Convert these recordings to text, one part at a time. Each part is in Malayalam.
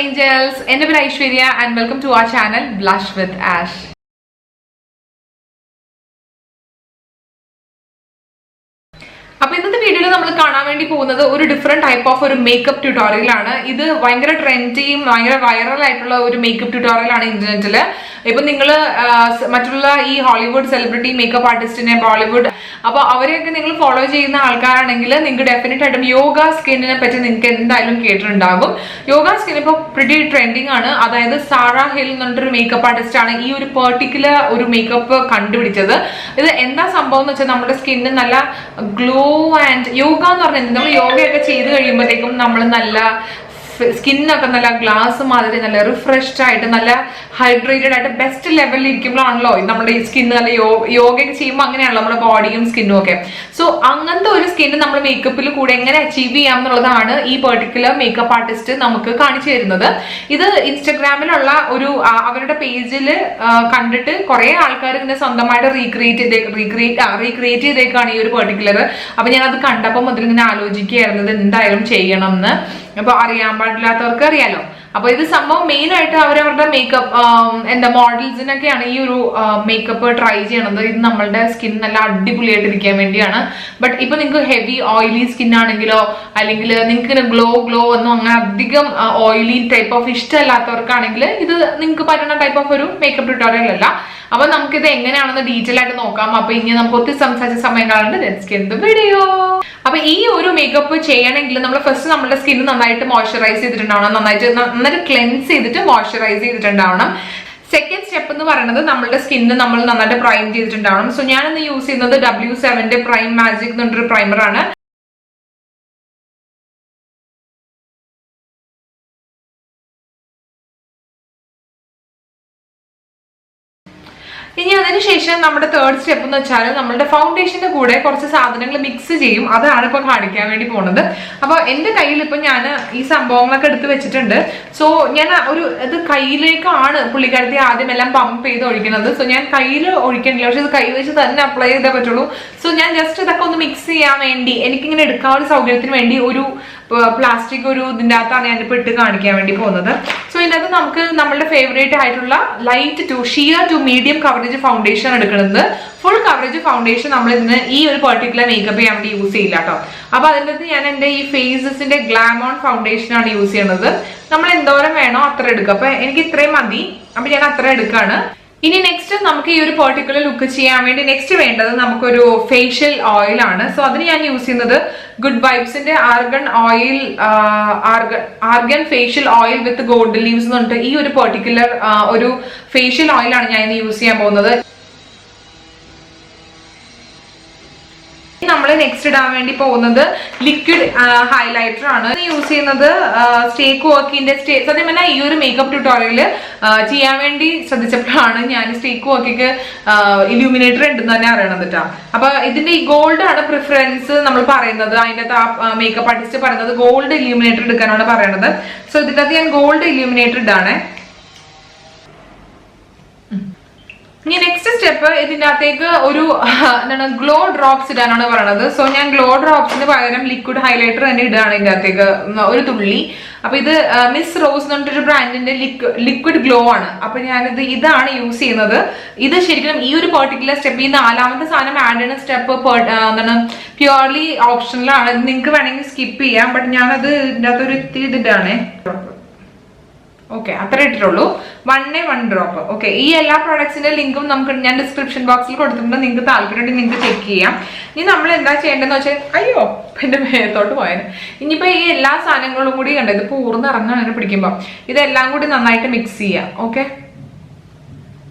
angels, എൻ്റെ പേര് Aishwarya and welcome to our channel Blush with Ash. അപ്പോൾ ഇന്നത്തെ വീഡിയോയിൽ നമ്മൾ കാണാൻ വേണ്ടി പോകുന്നത് ഒരു ഡിഫറെന്റ് ടൈപ്പ് ഓഫ് ഒരു മേക്കപ്പ് ട്യൂട്ടോറിയൽ ആണ്. ഇത് ഭയങ്കര ട്രെൻഡിയും ഭയങ്കര വൈറൽ ആയിട്ടുള്ള ഒരു മേക്കപ്പ് ട്യൂട്ടോറിയൽ ആണ് ഇന്റർനെറ്റിൽ. ഇപ്പൊ നിങ്ങൾ മറ്റുള്ള ഈ ഹോളിവുഡ് സെലിബ്രിറ്റി മേക്കപ്പ് ആർട്ടിസ്റ്റിനെ, ബോളിവുഡ്, അപ്പൊ അവരെയൊക്കെ നിങ്ങൾ ഫോളോ ചെയ്യുന്ന ആൾക്കാരാണെങ്കിൽ നിങ്ങൾക്ക് ഡെഫിനറ്റ് ആയിട്ടും യോഗ സ്കിന്നിനെ പറ്റി നിങ്ങൾക്ക് എന്തായാലും കേട്ടിട്ടുണ്ടാകും. യോഗ സ്കിൻ ഇപ്പോൾ പ്രിറ്റി ട്രെൻഡിങ് ആണ്. അതായത് സാറ ഹിൽ എന്ന് പറഞ്ഞൊരു മേക്കപ്പ് ആർട്ടിസ്റ്റ് ആണ് ഈ ഒരു പെർട്ടിക്കുലർ ഒരു മേക്കപ്പ് കണ്ടുപിടിച്ചത്. ഇത് എന്താ സംഭവം എന്ന് വെച്ചാൽ നമ്മുടെ സ്കിന്നിന് നല്ല ഗ്ലോ ആൻഡ് യോഗ എന്ന് പറഞ്ഞാൽ നമ്മൾ യോഗയൊക്കെ ചെയ്ത് കഴിയുമ്പോഴത്തേക്കും നമ്മൾ നല്ല സ്കിന്നൊക്കെ നല്ല ഗ്ലാസ് മാതിരി നല്ല റിഫ്രഷ്ഡ് ആയിട്ട് നല്ല ഹൈഡ്രേറ്റഡ് ആയിട്ട് ബെസ്റ്റ് ലെവലിൽ ഇരിക്കുമ്പോഴാണല്ലോ നമ്മുടെ ഈ സ്കിൻ നല്ല യോഗയൊക്കെ ചെയ്യുമ്പോൾ അങ്ങനെയാണല്ലോ നമ്മുടെ ബോഡിയും സ്കിന്നും ഒക്കെ. സോ അങ്ങനത്തെ ഒരു സ്കിൻ നമ്മൾ മേക്കപ്പിൽ കൂടെ എങ്ങനെ അച്ചീവ് ചെയ്യാം എന്നുള്ളതാണ് ഈ പെർട്ടിക്കുലർ മേക്കപ്പ് ആർട്ടിസ്റ്റ് നമുക്ക് കാണിച്ചു തരുന്നത്. ഇത് ഇൻസ്റ്റഗ്രാമിലുള്ള ഒരു അവരുടെ പേജിൽ കണ്ടിട്ട് കുറെ ആൾക്കാർ ഇങ്ങനെ സ്വന്തമായിട്ട് റീക്രിയേറ്റ് ചെയ്തേക്കാണ് ഈ ഒരു പെർട്ടിക്കുലർ. അപ്പൊ ഞാൻ അത് കണ്ടപ്പോൾ മുതൽ ഇങ്ങനെ ആലോചിക്കുകയായിരുന്നത് എന്തായാലും ചെയ്യണം എന്ന്. അപ്പൊ അറിയാൻ പാടില്ലാത്തവർക്ക് അറിയാലോ. അപ്പൊ ഇത് സംഭവം മെയിൻ ആയിട്ട് അവരവരുടെ മേക്കപ്പ് എന്താ മോഡൽസിനൊക്കെയാണ് ഈ ഒരു മേക്കപ്പ് ട്രൈ ചെയ്യണത്. ഇത് നമ്മളുടെ സ്കിൻ നല്ല അടിപൊളിയായിട്ട് ഇരിക്കാൻ വേണ്ടിയാണ്. ബട്ട് ഇപ്പൊ നിങ്ങൾക്ക് ഹെവി ഓയിലി സ്കിൻ ആണെങ്കിലോ അല്ലെങ്കിൽ നിങ്ങൾക്ക് ഗ്ലോ ഒന്നും അങ്ങനെ അധികം ഓയിലി ടൈപ്പ് ഓഫ് ഇഷ്ടമല്ലാത്തവർക്കാണെങ്കിൽ ഇത് നിങ്ങൾക്ക് പറ്റുന്ന ടൈപ്പ് ഓഫ് ഒരു മേക്കപ്പ് ട്യൂട്ടോറിയൽ അല്ല. അപ്പൊ നമുക്കിത് എങ്ങനെയാണെന്ന് ഡീറ്റെയിൽ ആയിട്ട് നോക്കാം. അപ്പൊ ഇനി നമുക്ക് ഒത്തിരി സംസാരിച്ച സമയം കാണുന്നുണ്ട് വീഡിയോ. അപ്പൊ ഈ ഒരു മേക്കപ്പ് ചെയ്യണമെങ്കിൽ നമ്മൾ ഫസ്റ്റ് നമ്മുടെ സ്കിൻ നന്നായിട്ട് മോയ്സ്ചറൈസ് ചെയ്തിട്ടുണ്ടാവണം, നന്നായിട്ട് ക്ലെൻസ് ചെയ്തിട്ട് മോയ്സ്ചറൈസ് ചെയ്തിട്ടുണ്ടാവണം. സെക്കൻഡ് സ്റ്റെപ്പ് എന്ന് പറയുന്നത് നമ്മളുടെ സ്കിന്ന് നമ്മൾ നന്നായിട്ട് പ്രൈം ചെയ്തിട്ടുണ്ടാവണം. സോ ഞാനിന്ന് യൂസ് ചെയ്യുന്നത് W7 പ്രൈം മാജിക് എന്ന് പറഞ്ഞൊരു പ്രൈമറാണ്. ഇനി അതിനുശേഷം നമ്മുടെ തേർഡ് സ്റ്റെപ്പ് എന്ന് വെച്ചാൽ നമ്മുടെ ഫൗണ്ടേഷന്റെ കൂടെ കുറച്ച് സാധനങ്ങൾ മിക്സ് ചെയ്യും. അതാണ് ഇപ്പൊ കാണിക്കാൻ വേണ്ടി പോകുന്നത്. അപ്പൊ എന്റെ കയ്യിൽ ഇപ്പൊ ഞാൻ ഈ സംഭവങ്ങളൊക്കെ എടുത്ത് വെച്ചിട്ടുണ്ട്. സോ ഞാൻ ഇത് കയ്യിലേക്കാണ് പുള്ളിക്കാരത്തി ആദ്യം എല്ലാം പമ്പ് ചെയ്ത് ഒഴിക്കുന്നത്. സോ ഞാൻ കയ്യിൽ ഒഴിക്കണില്ല, പക്ഷെ ഇത് കൈ വെച്ച് തന്നെ അപ്ലൈ ചെയ്തേ പറ്റുള്ളൂ. സോ ഞാൻ ജസ്റ്റ് ഇതൊക്കെ ഒന്ന് മിക്സ് ചെയ്യാൻ വേണ്ടി എനിക്കിങ്ങനെ എടുക്കാനുള്ള സൗകര്യത്തിന് വേണ്ടി ഒരു പ്ലാസ്റ്റിക് ഒരു ഇതിൻ്റെ അകത്താണ് ഞാനിപ്പോൾ ഇട്ട് കാണിക്കാൻ വേണ്ടി പോകുന്നത്. സോ ഇതിനകത്ത് നമുക്ക് നമ്മളുടെ ഫേവറേറ്റ് ആയിട്ടുള്ള light to sheer to medium coverage foundation എടുക്കുന്നത്. ഫുൾ കവറേജ് ഫൗണ്ടേഷൻ നമ്മൾ ഇതിന് ഈ ഒരു പെർട്ടിക്കുലർ മേക്കപ്പ് ചെയ്യാൻ വേണ്ടി യൂസ് ചെയ്യില്ല കേട്ടോ. അപ്പൊ അതിനകത്ത് ഞാൻ എൻ്റെ ഈ ഫേസസിന്റെ ഗ്ലാമോൺ ഫൗണ്ടേഷൻ ആണ് യൂസ് ചെയ്യുന്നത്. നമ്മൾ എന്തോരം വേണോ അത്ര എടുക്കുക. അപ്പൊ എനിക്ക് ഇത്രയും മതി, അപ്പൊ ഞാൻ അത്ര എടുക്കാണ്. ഇനി നെക്സ്റ്റ് നമുക്ക് ഈ ഒരു പെർട്ടിക്കുലർ ലുക്ക് ചെയ്യാൻ വേണ്ടി നെക്സ്റ്റ് വേണ്ടത് നമുക്കൊരു ഫേഷ്യൽ ഓയിൽ ആണ്. സോ അതിന് ഞാൻ യൂസ് ചെയ്യുന്നത് ഗുഡ് വൈബ്സിന്റെ argan facial oil with gold leaves എന്ന് പറഞ്ഞിട്ട് ഈ ഒരു പെർട്ടിക്കുലർ ഒരു ഫേഷ്യൽ ഓയിലാണ് ഞാൻ ഇന്ന് യൂസ് ചെയ്യാൻ പോകുന്നത്. നമ്മൾ നെക്സ്റ്റ് ഇടാൻ വേണ്ടി പോകുന്നത് ലിക്വിഡ് ഹൈലൈറ്റർ ആണ് യൂസ് ചെയ്യുന്നത്. സ്റ്റേക്ക് വർക്കിന്റെ സത്യം പറഞ്ഞാൽ ഈ ഒരു മേക്കപ്പ് ട്യൂട്ടോറിയൽ ചെയ്യാൻ വേണ്ടി ശ്രദ്ധിച്ചപ്പോഴാണ് ഞാൻ സ്റ്റേക്ക് വർക്കിക്ക് ഇലൂമിനേറ്റർ ഉണ്ടെന്ന് തന്നെ അറിയണത് കേട്ടോ. അപ്പൊ ഇതിന്റെ ഈ ഗോൾഡ് ആണ് പ്രിഫറൻസ് നമ്മൾ പറയുന്നത്. അതിന്റെ മേക്കപ്പ് ആർട്ടിസ്റ്റ് പറയുന്നത് ഗോൾഡ് ഇലൂമിനേറ്റർ എടുക്കാനാണ് പറയണത്. സോ ഇതിന്റെ അകത്ത് ഞാൻ ഗോൾഡ് ഇലൂമിനേറ്റർ ഇടാണ്. ഇനി നെക്സ്റ്റ് സ്റ്റെപ്പ് ഇതിൻ്റെ അകത്തേക്ക് ഒരു എന്താണ് ഗ്ലോ ഡ്രോപ്സ് ഇടാനാണ് പറയണത്. സോ ഞാൻ ഗ്ലോ ഡ്രോപ്സിന് പകരം ലിക്വിഡ് ഹൈലൈറ്റർ തന്നെ ഇടുകയാണ് ഇതിൻ്റെ അകത്തേക്ക് ഒരു തുള്ളി. അപ്പൊ ഇത് മിസ് റോസ് എന്ന് പറഞ്ഞിട്ടൊരു ബ്രാൻഡിന്റെ ലിക്വിഡ് ഗ്ലോ ആണ്. അപ്പൊ ഞാനിത് ഇതാണ് യൂസ് ചെയ്യുന്നത്. ഇത് ശരിക്കും ഈ ഒരു പെർട്ടിക്കുലർ സ്റ്റെപ്പ്, ഈ നാലാമത്തെ സാധനം ആഡ് ചെയ്യുന്ന സ്റ്റെപ്പ് എന്താണ് പ്യുവർലി ഓപ്ഷനിലാണ്. നിങ്ങൾക്ക് വേണമെങ്കിൽ സ്കിപ്പ് ചെയ്യാം. ബട്ട് ഞാനത് ഇതിൻ്റെ അകത്ത് ഒരു ഇത്തിരി ഇതിട്ടാണ്. ഓക്കെ, അത്ര ഇട്ടിട്ടുള്ളൂ. 1 ഡ്രോപ്പ്. ഓക്കെ, ഈ എല്ലാ പ്രോഡക്ട്സിന്റെ ലിങ്കും നമുക്ക് ഞാൻ ഡിസ്ക്രിപ്ഷൻ ബോക്സിൽ കൊടുത്തിട്ടുണ്ട്. നിങ്ങൾക്ക് താല്പര്യമുണ്ടെങ്കിൽ നിങ്ങൾക്ക് ചെക്ക് ചെയ്യാം. ഇനി നമ്മൾ എന്താ ചെയ്യേണ്ടതെന്ന് വെച്ചാൽ അയ്യോ എന്റെ മേത്തോട്ട് പോയാന്. ഇനിയിപ്പോ ഈ എല്ലാ സാധനങ്ങളും കൂടി കണ്ടത് ഇത് പൂർണ്ണ ഇറങ്ങാൻ അങ്ങനെ പിടിക്കുമ്പോ ഇതെല്ലാം കൂടി നന്നായിട്ട് മിക്സ് ചെയ്യാം. ഓക്കെ,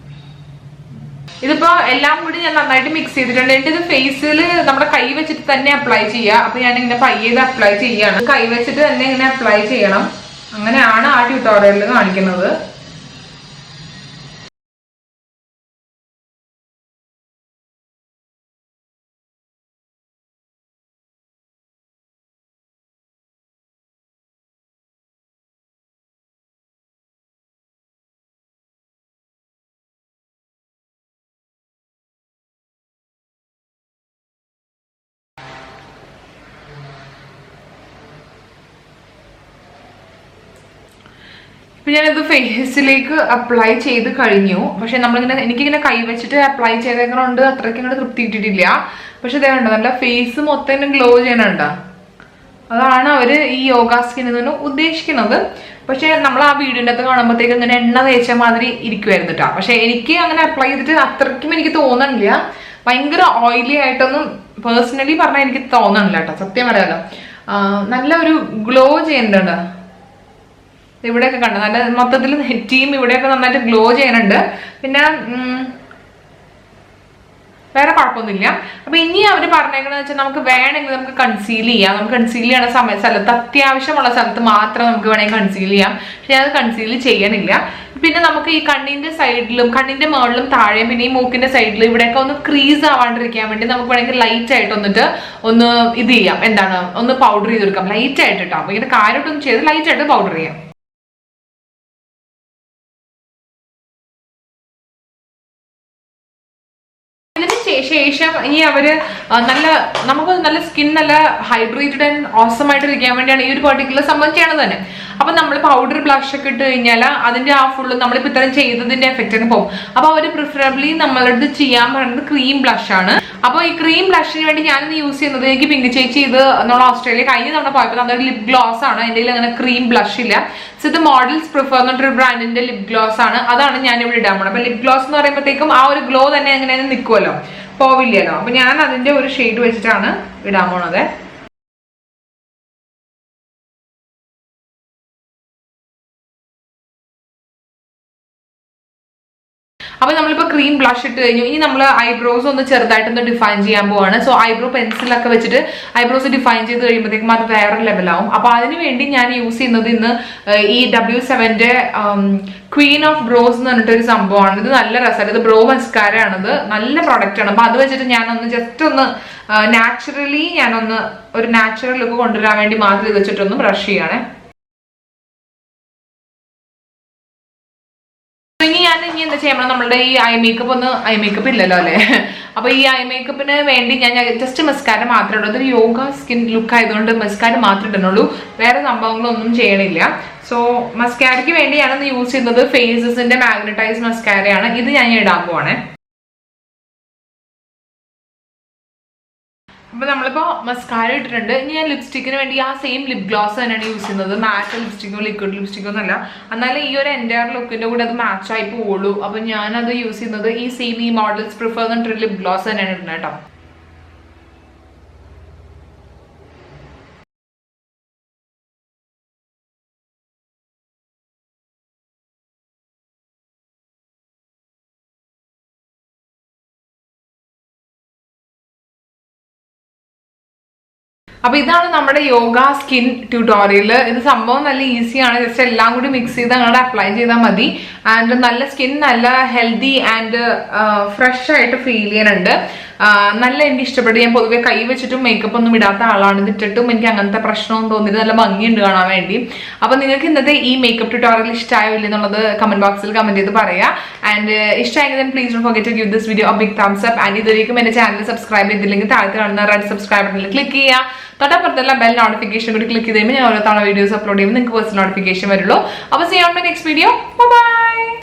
ഇതിപ്പോ എല്ലാം കൂടി ഞാൻ നന്നായിട്ട് മിക്സ് ചെയ്തിട്ടുണ്ട്. എന്റെ ഇത് ഫേസിൽ നമ്മുടെ കൈ വെച്ചിട്ട് തന്നെ അപ്ലൈ ചെയ്യുക. അപ്പൊ ഞാൻ ഇങ്ങനെ പയ്യെ ഇത് അപ്ലൈ ചെയ്യാണ്. കൈ വെച്ചിട്ട് തന്നെ ഇങ്ങനെ അപ്ലൈ ചെയ്യണം. അങ്ങനെയാണ് ആ ട്യൂട്ടോറിയലിൽ കാണിക്കുന്നത്. ഇപ്പൊ ഞാനിത് ഫേസിലേക്ക് അപ്ലൈ ചെയ്ത് കഴിഞ്ഞു. പക്ഷെ എനിക്കിങ്ങനെ കൈവച്ചിട്ട് അപ്ലൈ ചെയ്തേക്കണോണ്ട് അത്രയ്ക്ക് ഇങ്ങോട്ട് തൃപ്തി കിട്ടിയിട്ടില്ല. പക്ഷെ ഇതേ കണ്ടോ, നല്ല ഫേസ് മൊത്തം ഗ്ലോ ചെയ്യണുണ്ടോ? അതാണ് അവര് ഈ യോഗ സ്കിൻ എന്ന് ഉദ്ദേശിക്കുന്നത്. പക്ഷെ നമ്മൾ ആ വീഡിയോൻ്റെ അകത്ത് കാണുമ്പോഴത്തേക്ക് ഇങ്ങനെ എണ്ണ തേച്ച മാതിരി ഇരിക്കുമായിരുന്നു കേട്ടോ. പക്ഷെ എനിക്ക് അങ്ങനെ അപ്ലൈ ചെയ്തിട്ട് അത്രയ്ക്കും എനിക്ക് തോന്നണില്ല. ഭയങ്കര ഓയിലി ആയിട്ടൊന്നും പേഴ്സണലി പറഞ്ഞാൽ എനിക്ക് തോന്നണില്ല കേട്ടോ, സത്യം പറയാലോ. നല്ല ഒരു ഗ്ലോ ചെയ്യുന്നുണ്ട്. ഇവിടെയൊക്കെ കണ്ടു, നല്ല മൊത്തത്തിൽ നെറ്റിയും ഇവിടെയൊക്കെ നന്നായിട്ട് ഗ്ലോ ചെയ്യുന്നുണ്ട്. പിന്നെ വേറെ കുഴപ്പമൊന്നുമില്ല. അപ്പൊ ഇനി അവർ പറഞ്ഞേക്കണെന്ന് വെച്ചാൽ നമുക്ക് വേണമെങ്കിൽ നമുക്ക് കൺസീൽ ചെയ്യാം. നമുക്ക് കൺസീൽ ചെയ്യണ സ്ഥലത്ത് അത്യാവശ്യമുള്ള സ്ഥലത്ത് മാത്രം നമുക്ക് വേണമെങ്കിൽ കൺസീൽ ചെയ്യാം. പക്ഷെ അത് കൺസീൽ ചെയ്യണില്ല. പിന്നെ നമുക്ക് ഈ കണ്ണിന്റെ സൈഡിലും കണ്ണിന്റെ മുകളിലും താഴെയും പിന്നെ ഈ മൂക്കിന്റെ സൈഡിലും ഇവിടെയൊക്കെ ഒന്ന് ക്രീസ് ആവാണ്ടിരിക്കാൻ വേണ്ടി നമുക്ക് വേണമെങ്കിൽ ലൈറ്റ് ആയിട്ട് വന്നിട്ട് ഒന്ന് ഇത് ചെയ്യാം, എന്താണ് ഒന്ന് പൗഡർ ചെയ്തെടുക്കാം ലൈറ്റ് ആയിട്ട് കേട്ടോ. അപ്പൊ ഇങ്ങനെ കാര്യമായിട്ടൊന്നും ചെയ്ത് ലൈറ്റ് ആയിട്ട് പൗഡർ ചെയ്യാം. ശേഷം ഇനി അവര് നമുക്ക് നല്ല സ്കിൻ നല്ല ഹൈഡ്രേറ്റഡ് ആൻഡ് ഓസം ആയിട്ട് ഇരിക്കാൻ വേണ്ടിയാണ് ഈ ഒരു പെർട്ടിക്കുലർ സംഭവം ചെയ്യണത് തന്നെ. അപ്പൊ നമ്മൾ പൗഡർ ബ്ലഷ് ഒക്കെ ഇട്ട് കഴിഞ്ഞാൽ അതിന്റെ ആ ഫുള്ള് നമ്മളിപ്പോ ഇത്രയും ചെയ്തതിന്റെ എഫക്റ്റ് ഒക്കെ പോകും. അപ്പൊ അവര് പ്രിഫറബിളി നമ്മളടുത്ത് ചെയ്യാൻ പറയുന്നത് ക്രീം ബ്ലഷ് ആണ്. അപ്പൊ ഈ ക്രീം ബ്ലഷിന് വേണ്ടി ഞാനിന്ന് യൂസ് ചെയ്യുന്നത്, എനിക്ക് പിങ്ക് ചേച്ചി ഇത് നമ്മൾ ഓസ്ട്രേലിയ കഴിഞ്ഞ തവണ പോയപ്പോൾ അതൊരു ലിപ് ഗ്ലോസ് ആണ്. എൻ്റെ അങ്ങനെ ക്രീം ബ്ലഷ് ഇല്ല. സോ ഇത് മോഡൽസ് പ്രിഫർ എന്നിട്ടൊരു ബ്രാൻഡിന്റെ ലിപ് ഗ്ലോസ് ആണ്. അതാണ് ഞാൻ ഇവിടെ ഇടാൻ പോണത്. അപ്പൊ ലിപ് ഗ്ലോസ് എന്ന് പറയുമ്പോഴത്തേക്കും ആ ഒരു ഗ്ലോ തന്നെ എങ്ങനെ നിൽക്കുമല്ലോ, പോവില്ലല്ലോ. അപ്പൊ ഞാൻ അതിന്റെ ഒരു ഷെയ്ഡ് വെച്ചിട്ടാണ് ഇടാൻ പോണത്. അപ്പൊ നമ്മളിപ്പോ ക്രീം ബ്ലഷ് ഇട്ട് കഴിഞ്ഞു. ഇനി നമ്മൾ ഐബ്രോസ് ഒന്ന് ചെറുതായിട്ടൊന്ന് ഡിഫൈൻ ചെയ്യാൻ പോവാണ്. സോ ഐബ്രോ പെൻസിലൊക്കെ വെച്ചിട്ട് ഐബ്രോസ് ഡിഫൈൻ ചെയ്ത് കഴിയുമ്പോഴത്തേക്കും അത് വേറെ ലെവലാവും. അപ്പൊ അതിന് വേണ്ടി ഞാൻ യൂസ് ചെയ്യുന്നത് ഇന്ന് ഈ W7ന്റെ ക്വീൻ ഓഫ് ബ്രോസ് എന്ന് പറഞ്ഞിട്ട് ഒരു സംഭവമാണ്. ഇത് നല്ല രസമാണ്. ഇത് ബ്രോ മസ്കാര ആണിത്, നല്ല പ്രൊഡക്റ്റ് ആണ്. അപ്പൊ അത് വെച്ചിട്ട് ഞാനൊന്ന് ജസ്റ്റ് ഒന്ന് നാച്ചുറലി ഞാനൊന്ന് ഒരു നാച്ചുറൽ ലുക്ക് കൊണ്ടുവരാൻ വേണ്ടി മാത്രം ഇത് വെച്ചിട്ടൊന്ന് ബ്രഷ് ചെയ്യണേ. ഇനി എന്താ ചെയ്യണം, നമ്മളുടെ ഈ ഐ മേക്കപ്പ് ഇല്ലല്ലോ അല്ലെ. അപ്പൊ ഈ ഐ മേക്കപ്പിന് വേണ്ടി ഞാൻ ജസ്റ്റ് മസ്കാര മാത്രമേ ഉള്ളൂ. അതൊരു യോഗ സ്കിൻ ലുക്ക് ആയതുകൊണ്ട് മസ്കാര മാത്രമേ ഇടുന്നുള്ളൂ, വേറെ സംഭവങ്ങളൊന്നും ചെയ്യണില്ല. സോ മസ്കാരയ്ക്ക് വേണ്ടി ഞാനൊന്ന് യൂസ് ചെയ്യുന്നത് ഫേസസിന്റെ മാഗ്നറ്റൈസ് മസ്കാരയാണ്. ഇത് ഞാൻ ഇടാൻ പോവാണേ. അപ്പൊ നമ്മളിപ്പോ മസ്കാര ഇട്ടിട്ടുണ്ട്. ഇനി ഞാൻ ലിപ്സ്റ്റിക്കിന് വേണ്ടി ആ സെയിം ലിപ് ഗ്ലോസ് തന്നെയാണ് യൂസ് ചെയ്യുന്നത്. മാറ്റ് ലിപ്സ്റ്റിക്കോ ലിക്വിഡ് ലിപ്സ്റ്റിക്കോ എന്നല്ല, എന്നാലും ഈ ഒരു എൻ്റയർ ലുക്കിന്റെ കൂടെ അത് മാച്ച് ആയി പോവുള്ളൂ. അപ്പൊ ഞാനത് യൂസ് ചെയ്യുന്നത് ഈ സെയിം ഈ മോഡൽസ് പ്രിഫർ എന്നിട്ടൊരു ലിപ് ഗ്ലോസ് തന്നെയാണ് ഇടുന്നത് കേട്ടോ. അപ്പൊ ഇതാണ് നമ്മുടെ യോഗ സ്കിൻ ട്യൂട്ടോറിയൽ. ഇത് സംഭവം നല്ല ഈസിയാണ്. ജസ്റ്റ് എല്ലാം കൂടി മിക്സ് ചെയ്ത് അങ്ങോട്ട് അപ്ലൈ ചെയ്താൽ മതി. ആൻഡ് നല്ല സ്കിൻ നല്ല ഹെൽത്തി ആൻഡ് ഫ്രഷ് ആയിട്ട് ഫീൽ ചെയ്യാനുണ്ട്. നല്ല എനിക്ക് ഇഷ്ടപ്പെട്ടു. ഞാൻ പൊതുവെ കൈ വെച്ചിട്ടും മേക്കപ്പ് ഒന്നും ഇടാത്ത ആളാണ്. ഇതിട്ടിട്ടും എനിക്ക് അങ്ങനത്തെ പ്രശ്നമൊന്നും തോന്നിയിട്ട് നല്ല ഭംഗിയുണ്ട് കാണാൻ വേണ്ടി. അപ്പൊ നിങ്ങൾക്ക് ഇന്നത്തെ ഈ മേക്കപ്പ് ട്യൂട്ടോറിയൽ ഇഷ്ടമായോ ഇല്ലെന്നുള്ളത് കമന്റ് ബോക്സിൽ കമന്റ് ചെയ്ത് പറയാം. ആൻഡ് ഇഷ്ടമായെങ്കിൽ please don't forget to give this video a big thumbs up. And ഇതിലേക്കും എന്റെ ചാനൽ സബ്സ്ക്രൈബ് ചെയ്തില്ലെങ്കിൽ താഴത്ത് കാണുന്ന റെഡ് സബ്സ്ക്രൈബ് ബട്ടണിൽ ക്ലിക്ക് ചെയ്യുക. തൊട്ടപ്പുറത്തുള്ള ബെൽ നോട്ടിഫിക്കേഷൻ കൂടി ക്ലിക്ക് ചെയ്ത് കഴിയുമ്പോൾ ഞാൻ ഓരോ തവണ വീഡിയോസ് അപ്ലോഡ് ചെയ്യുമ്പോൾ നിങ്ങൾക്ക് പേഴ്സണൽ നോട്ടിഫിക്കേഷൻ വരുള്ളൂ. അപ്പോൾ see you on my next video. By.